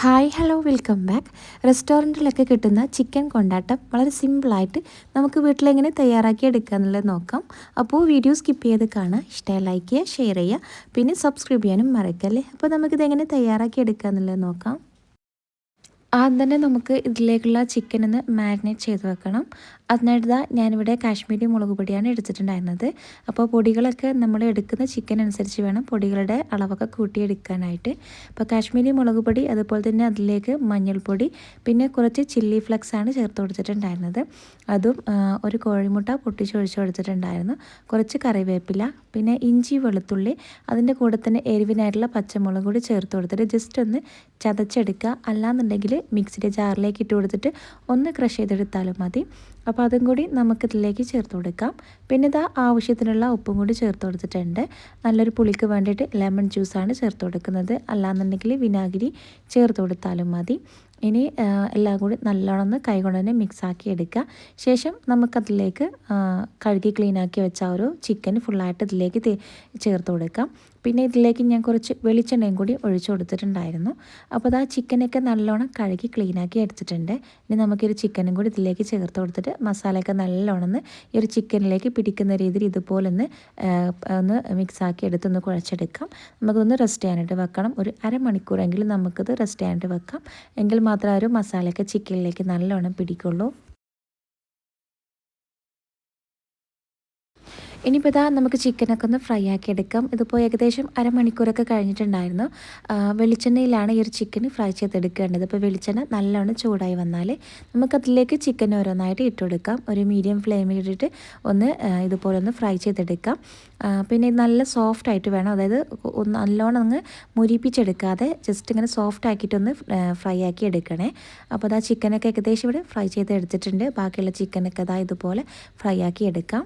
Hi hello welcome back. റെസ്റ്റോറൻറ്റിലൊക്കെ കിട്ടുന്ന chicken കൊണ്ടാട്ടം വളരെ സിമ്പിളായിട്ട് നമുക്ക് വീട്ടിലെങ്ങനെ തയ്യാറാക്കി എടുക്കുക എന്നുള്ളത് നോക്കാം. അപ്പോൾ വീഡിയോ സ്കിപ്പ് ചെയ്ത് കാണാം. ഇഷ്ടമായി ലൈക്ക് ചെയ്യുക, ഷെയർ ചെയ്യുക, പിന്നെ സബ്സ്ക്രൈബ് ചെയ്യാനും മറക്കല്ലേ. അപ്പോൾ നമുക്കിതെങ്ങനെ തയ്യാറാക്കി എടുക്കുക എന്നുള്ളത് നോക്കാം. ആദ്യം തന്നെ നമുക്ക് ഇതിലേക്കുള്ള ചിക്കൻ ഒന്ന് മാരിനേറ്റ് ചെയ്ത് വെക്കണം. അതിനായിട്ട് ഞാനിവിടെ കാശ്മീരി മുളക് പൊടിയാണ് എടുത്തിട്ടുണ്ടായിരുന്നത്. അപ്പോൾ പൊടികളൊക്കെ നമ്മൾ എടുക്കുന്ന ചിക്കൻ അനുസരിച്ച് വേണം പൊടികളുടെ അളവൊക്കെ കൂട്ടിയെടുക്കാനായിട്ട്. അപ്പോൾ കാശ്മീരി മുളക് പൊടി, അതുപോലെ തന്നെ അതിലേക്ക് മഞ്ഞൾപ്പൊടി, പിന്നെ കുറച്ച് ചില്ലി ഫ്ലെക്സ് ആണ് ചേർത്ത് കൊടുത്തിട്ടുണ്ടായിരുന്നത്. അതും ഒരു കോഴിമുട്ട പൊട്ടിച്ചൊഴിച്ച് കൊടുത്തിട്ടുണ്ടായിരുന്നു. കുറച്ച് കറിവേപ്പില, പിന്നെ ഇഞ്ചി വെളുത്തുള്ളി, അതിൻ്റെ കൂടെ തന്നെ എരിവിനായിട്ടുള്ള പച്ചമുളക് കൂടി ചേർത്ത് കൊടുത്തിട്ട് ജസ്റ്റ് ഒന്ന് ചതച്ചെടുക്കുക. അല്ലാന്നുണ്ടെങ്കിൽ മിക്സിയുടെ ജാറിലേക്ക് ഇട്ട് കൊടുത്തിട്ട് ഒന്ന് ക്രഷ് ചെയ്തെടുത്താലും മതി. അപ്പോൾ അതും കൂടി നമുക്കിതിലേക്ക് ചേർത്ത് കൊടുക്കാം. പിന്നെ ആവശ്യത്തിനുള്ള ഉപ്പും കൂടി ചേർത്ത് കൊടുത്തിട്ടുണ്ട്. നല്ലൊരു പുളിക്ക് വേണ്ടിയിട്ട് ലെമൺ ജ്യൂസാണ് ചേർത്ത് കൊടുക്കുന്നത്. അല്ലാന്നുണ്ടെങ്കിൽ വിനാഗിരി ചേർത്ത് കൊടുത്താലും മതി. ഇനി എല്ലാം കൂടി നല്ലോണം ഒന്ന് കൈകൊണ്ട് തന്നെ മിക്സാക്കി എടുക്കുക. ശേഷം നമുക്കതിലേക്ക് കഴുകി ക്ലീനാക്കി വെച്ച ഒരു ചിക്കൻ ഫുള്ളായിട്ട് ഇതിലേക്ക് ചേർത്ത് കൊടുക്കാം. പിന്നെ ഇതിലേക്ക് ഞാൻ കുറച്ച് വെളിച്ചെണ്ണയും കൂടി ഒഴിച്ചു കൊടുത്തിട്ടുണ്ടായിരുന്നു. അപ്പോൾ ചിക്കനൊക്കെ നല്ലോണം കഴുകി ക്ലീനാക്കി എടുത്തിട്ടുണ്ട്. ഇനി നമുക്കൊരു ചിക്കനും കൂടി ഇതിലേക്ക് ചേർത്ത് കൊടുത്തിട്ട് മസാലയൊക്കെ നല്ലോണം ഈ ഒരു ചിക്കനിലേക്ക് പിടിക്കുന്ന രീതിയിൽ ഇതുപോലെ ഒന്ന് മിക്സാക്കി എടുത്തൊന്ന് കുഴച്ചെടുക്കാം. നമുക്കൊന്ന് റെസ്റ്റ് ചെയ്യാനായിട്ട് വെക്കണം. ഒരു അരമണിക്കൂറെങ്കിലും നമുക്കിത് റെസ്റ്റ് ചെയ്യാനായിട്ട് വെക്കാം. എങ്കിൽ മാത്രമേ ഒരു മസാലയൊക്കെ ചിക്കനിലേക്ക് നല്ലോണം പിടിക്കുള്ളൂ. ഇനിയിപ്പോൾ നമുക്ക് ചിക്കനൊക്കെ ഒന്ന് ഫ്രൈ ആക്കി എടുക്കാം. ഇതിപ്പോൾ ഏകദേശം അരമണിക്കൂറൊക്കെ കഴിഞ്ഞിട്ടുണ്ടായിരുന്നു. വെളിച്ചെണ്ണയിലാണ് ഈ ഒരു ചിക്കൻ ഫ്രൈ ചെയ്തെടുക്കേണ്ടത്. ഇപ്പോൾ വെളിച്ചെണ്ണ നല്ലോണം ചൂടായി വന്നാൽ നമുക്കതിലേക്ക് ചിക്കൻ ഓരോന്നായിട്ട് ഇട്ട് കൊടുക്കാം. ഒരു മീഡിയം ഫ്ലെയിമിലിട്ടിട്ട് ഇതുപോലെ ഒന്ന് ഫ്രൈ ചെയ്തെടുക്കാം. പിന്നെ ഇത് നല്ല സോഫ്റ്റ് ആയിട്ട് വേണം, അതായത് നല്ലോണം മുരിപ്പിച്ചെടുക്കാതെ ജസ്റ്റ് ഇങ്ങനെ സോഫ്റ്റ് ആക്കിയിട്ടൊന്ന് ഫ്രൈ ആക്കി എടുക്കണേ. അപ്പോൾ ചിക്കനൊക്കെ ഏകദേശം ഇവിടെ ഫ്രൈ ചെയ്ത് എടുത്തിട്ടുണ്ട്. ബാക്കിയുള്ള ചിക്കനൊക്കെ ഇതുപോലെ ഫ്രൈ ആക്കി എടുക്കാം.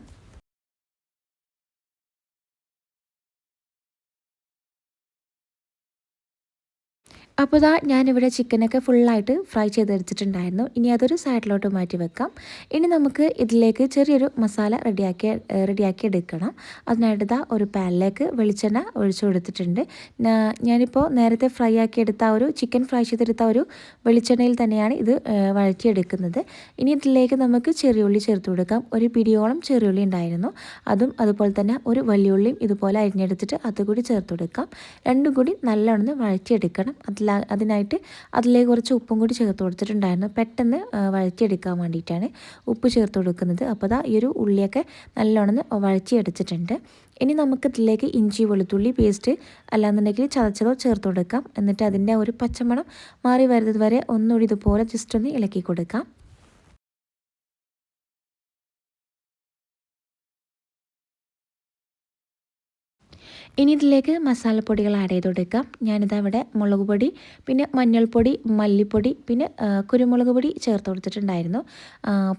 അപ്പോൾ ഞാനിവിടെ ചിക്കനൊക്കെ ഫുള്ളായിട്ട് ഫ്രൈ ചെയ്തെടുത്തിട്ടുണ്ടായിരുന്നു. ഇനി അതൊരു സൈഡിലോട്ട് മാറ്റി വെക്കാം. ഇനി നമുക്ക് ഇതിലേക്ക് ചെറിയൊരു മസാല റെഡിയാക്കി എടുക്കണം. അതിനായിട്ട് ഒരു പാനിലേക്ക് വെളിച്ചെണ്ണ ഒഴിച്ചു കൊടുത്തിട്ടുണ്ട്. ഞാനിപ്പോൾ നേരത്തെ ഫ്രൈ ആക്കി എടുത്ത ഒരു ചിക്കൻ ഫ്രൈ ചെയ്തെടുത്ത ഒരു വെളിച്ചെണ്ണയിൽ തന്നെയാണ് ഇത് വഴറ്റിയെടുക്കുന്നത്. ഇനി ഇതിലേക്ക് നമുക്ക് ചെറിയുള്ളി ചേർത്ത് കൊടുക്കാം. ഒരു പിടിയോളം ചെറിയുള്ളി ഉണ്ടായിരുന്നു. അതുപോലെ തന്നെ ഒരു വലിയുള്ളിയും ഇതുപോലെ അരിഞ്ഞെടുത്തിട്ട് അതുകൂടി ചേർത്ത് കൊടുക്കാം. രണ്ടും കൂടി നല്ലോണം വഴറ്റിയെടുക്കണം. അതിനായിട്ട് അതിലേക്ക് കുറച്ച് ഉപ്പും കൂടി ചേർത്ത് കൊടുത്തിട്ടുണ്ടായിരുന്നു. പെട്ടെന്ന് വഴറ്റിയെടുക്കാൻ വേണ്ടിയിട്ടാണ് ഉപ്പ് ചേർത്ത് കൊടുക്കുന്നത്. അപ്പോൾ ഈ ഒരു ഉള്ളിയൊക്കെ നല്ലോണം വഴറ്റിയെടുത്തിട്ടുണ്ട്. ഇനി നമുക്കിതിലേക്ക് ഇഞ്ചി വെളുത്തുള്ളി പേസ്റ്റ് അല്ലാന്നുണ്ടെങ്കിൽ ചതച്ചതോ ചേർത്ത് കൊടുക്കാം. എന്നിട്ട് അതിൻ്റെ ഒരു പച്ചമണം മാറി വരുന്നത് വരെ ഒന്നുകൂടി ഇതുപോലെ ജസ്റ്റ് ഒന്ന് ഇളക്കി കൊടുക്കാം. ഇനി ഇതിലേക്ക് മസാലപ്പൊടികൾ ആഡ് ചെയ്ത് കൊടുക്കാം. ഞാനിതവിടെ മുളക് പൊടി, പിന്നെ മഞ്ഞൾപ്പൊടി, മല്ലിപ്പൊടി, പിന്നെ കുരുമുളക് പൊടി ചേർത്ത് കൊടുത്തിട്ടുണ്ടായിരുന്നു.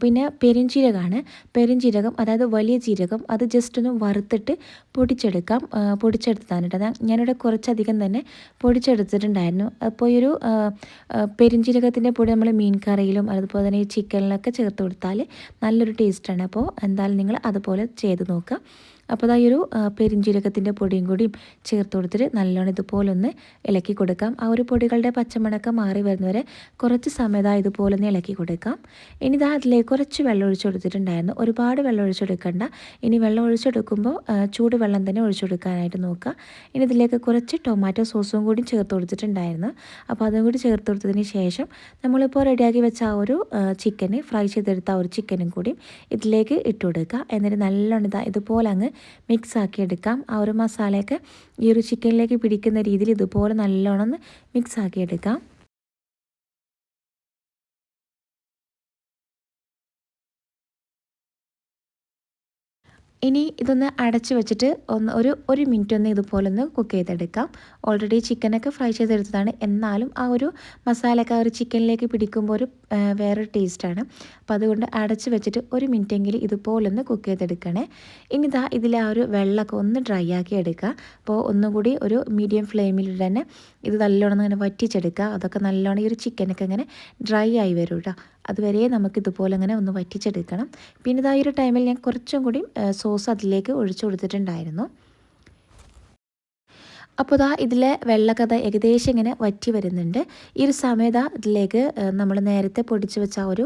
പിന്നെ പെരുംജീരകം, അതായത് വലിയ ജീരകം, അത് ജസ്റ്റ് ഒന്ന് വറുത്തിട്ട് പൊടിച്ചെടുക്കാം. പൊടിച്ചെടുത്തതാണ് കേട്ടോ. ഞാനിവിടെ കുറച്ചധികം തന്നെ പൊടിച്ചെടുത്തിട്ടുണ്ടായിരുന്നു. അപ്പോൾ ഈ ഒരു പെരുംജീരകത്തിൻ്റെ പൊടി നമ്മൾ മീൻ കറിയിലും അതുപോലെ തന്നെ ഈ ചിക്കനിലൊക്കെ ചേർത്ത് കൊടുത്താൽ നല്ലൊരു ടേസ്റ്റാണ്. അപ്പോൾ എന്തായാലും നിങ്ങൾ അതുപോലെ ചെയ്ത് നോക്കുക. അപ്പോൾ ഈ ഒരു പെരുംജീരകത്തിൻ്റെ പൊടിയും കൂടിയും ചേർത്ത് കൊടുത്തിട്ട് നല്ലോണം ഇതുപോലെ ഒന്ന് ഇളക്കി കൊടുക്കാം. ആ ഒരു പൊടികളുടെ പച്ചമണക്കം മാറി വരുന്നവരെ കുറച്ച് സമയം ഇതുപോലെ ഒന്ന് ഇളക്കി കൊടുക്കാം. ഇനി അതിലേക്ക് കുറച്ച് വെള്ളം ഒഴിച്ചു കൊടുത്തിട്ടുണ്ടായിരുന്നു. ഒരുപാട് വെള്ളം ഒഴിച്ചെടുക്കണ്ട. ഇനി വെള്ളം ഒഴിച്ചെടുക്കുമ്പോൾ ചൂട് വെള്ളം തന്നെ ഒഴിച്ചെടുക്കാനായിട്ട് നോക്കുക. ഇനി ഇതിലേക്ക് കുറച്ച് ടൊമാറ്റോ സോസും കൂടി ചേർത്ത് കൊടുത്തിട്ടുണ്ടായിരുന്നു. അപ്പോൾ അതും കൂടി ചേർത്ത് കൊടുത്തതിന് ശേഷം നമ്മളിപ്പോൾ റെഡിയാക്കി വെച്ച ആ ഒരു ചിക്കന് ഫ്രൈ ചെയ്തെടുത്ത ആ ഒരു ചിക്കനും കൂടി ഇതിലേക്ക് ഇട്ട് കൊടുക്കുക. എന്നിട്ട് നല്ലോണം ഇതുപോലെ മിക്സ് ആക്കി എടുക്കാം. ആ ഒരു മസാലയൊക്കെ ഈ ഒരു ചിക്കനിലേക്ക് പിടിക്കുന്ന രീതിയിൽ ഇതുപോലെ നല്ലോണം മിക്സ് ആക്കി എടുക്കാം. ഇനി ഇതൊന്ന് അടച്ച് വെച്ചിട്ട് ഒരു മിനിറ്റ് ഇതുപോലെ കുക്ക് ചെയ്തെടുക്കാം. ഓൾറെഡി ചിക്കനൊക്കെ ഫ്രൈ ചെയ്തെടുത്തതാണ്. എന്നാലും ആ ഒരു മസാലയൊക്കെ ആ ഒരു ചിക്കനിലേക്ക് പിടിക്കുമ്പോൾ ഒരു വേറൊരു ടേസ്റ്റാണ്. അപ്പോൾ അതുകൊണ്ട് അടച്ച് വെച്ചിട്ട് ഒരു മിനിറ്റെങ്കിലും ഇതുപോലെ കുക്ക് ചെയ്തെടുക്കണേ. ഇനി ഇതിലെ ആ ഒരു വെള്ളമൊക്കെ ഒന്ന് ഡ്രൈ ആക്കി എടുക്കുക. അപ്പോൾ ഒന്നുകൂടി ഒരു മീഡിയം ഫ്ലെയിമിൽ തന്നെ ഇത് നല്ലോണം ഇങ്ങനെ വറ്റിച്ചെടുക്കുക. അതൊക്കെ നല്ലോണം ഈ ഒരു ചിക്കനൊക്കെ ഇങ്ങനെ ഡ്രൈ ആയി വരും കേട്ടോ. അതുവരെ നമുക്കിതുപോലെ ഒന്ന് വറ്റിച്ചെടുക്കണം. പിന്നെ ഈ ഒരു ടൈമിൽ ഞാൻ കുറച്ചും കൂടി സോസ് അതിലേക്ക് ഒഴിച്ചു കൊടുത്തിട്ടുണ്ടായിരുന്നു. അപ്പോൾ ദാ ഇതിലെ വെള്ളമൊക്കെ ദാ ഏകദേശം ഇങ്ങനെ വറ്റി വരുന്നുണ്ട്. ഈ ഒരു സമയത്ത് ഇതിലേക്ക് നമ്മൾ നേരത്തെ പൊടിച്ച് വെച്ച ആ ഒരു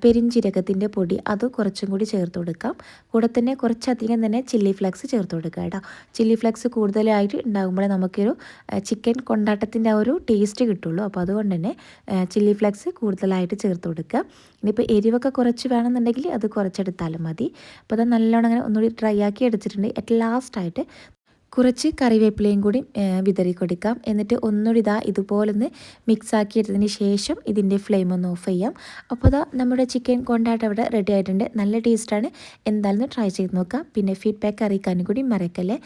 പെരിഞ്ജീരകത്തിൻ്റെ പൊടി അത് കുറച്ചും കൂടി ചേർത്ത് കൊടുക്കാം. കൂടെ തന്നെ കുറച്ചധികം തന്നെ ചില്ലി ഫ്ലേക്സ് ചേർത്ത് കൊടുക്കുക കേട്ടോ. ചില്ലി ഫ്ലേക്സ് കൂടുതലായിട്ട് ഉണ്ടാകുമ്പോഴേ നമുക്കൊരു ചിക്കൻ കൊണ്ടാട്ടത്തിൻ്റെ ആ ഒരു ടേസ്റ്റ് കിട്ടുള്ളൂ. അപ്പോൾ അതുകൊണ്ട് തന്നെ ചില്ലി ഫ്ലേക്സ് കൂടുതലായിട്ട് ചേർത്ത് കൊടുക്കുക. ഇനിയിപ്പോൾ എരിവൊക്കെ കുറച്ച് വേണമെന്നുണ്ടെങ്കിൽ അത് കുറച്ചെടുത്താലും മതി. അപ്പോൾ അത് നല്ലോണം അങ്ങനെ ഒന്നുകൂടി ഡ്രൈ ആക്കി എടുത്തിട്ടുണ്ട്. അറ്റ് ലാസ്റ്റായിട്ട് കുറച്ച് കറിവേപ്പിലയും കൂടി വിതറി കൊടുക്കാം. എന്നിട്ട് ഒന്നുകൂടി ഇതുപോലെ ഒന്ന് മിക്സാക്കി എടുത്തതിന് ശേഷം ഇതിൻ്റെ ഫ്ലെയിം ഒന്ന് ഓഫ് ചെയ്യാം. അപ്പോൾ നമ്മുടെ ചിക്കൻ കൊണ്ടാട്ടം ഇവിടെ റെഡി ആയിട്ടുണ്ട്. നല്ല ടേസ്റ്റാണ്. എന്തായാലും ട്രൈ ചെയ്ത് നോക്കാം. പിന്നെ ഫീഡ്ബാക്ക് അറിയിക്കാനും കൂടി മറക്കല്ലേ.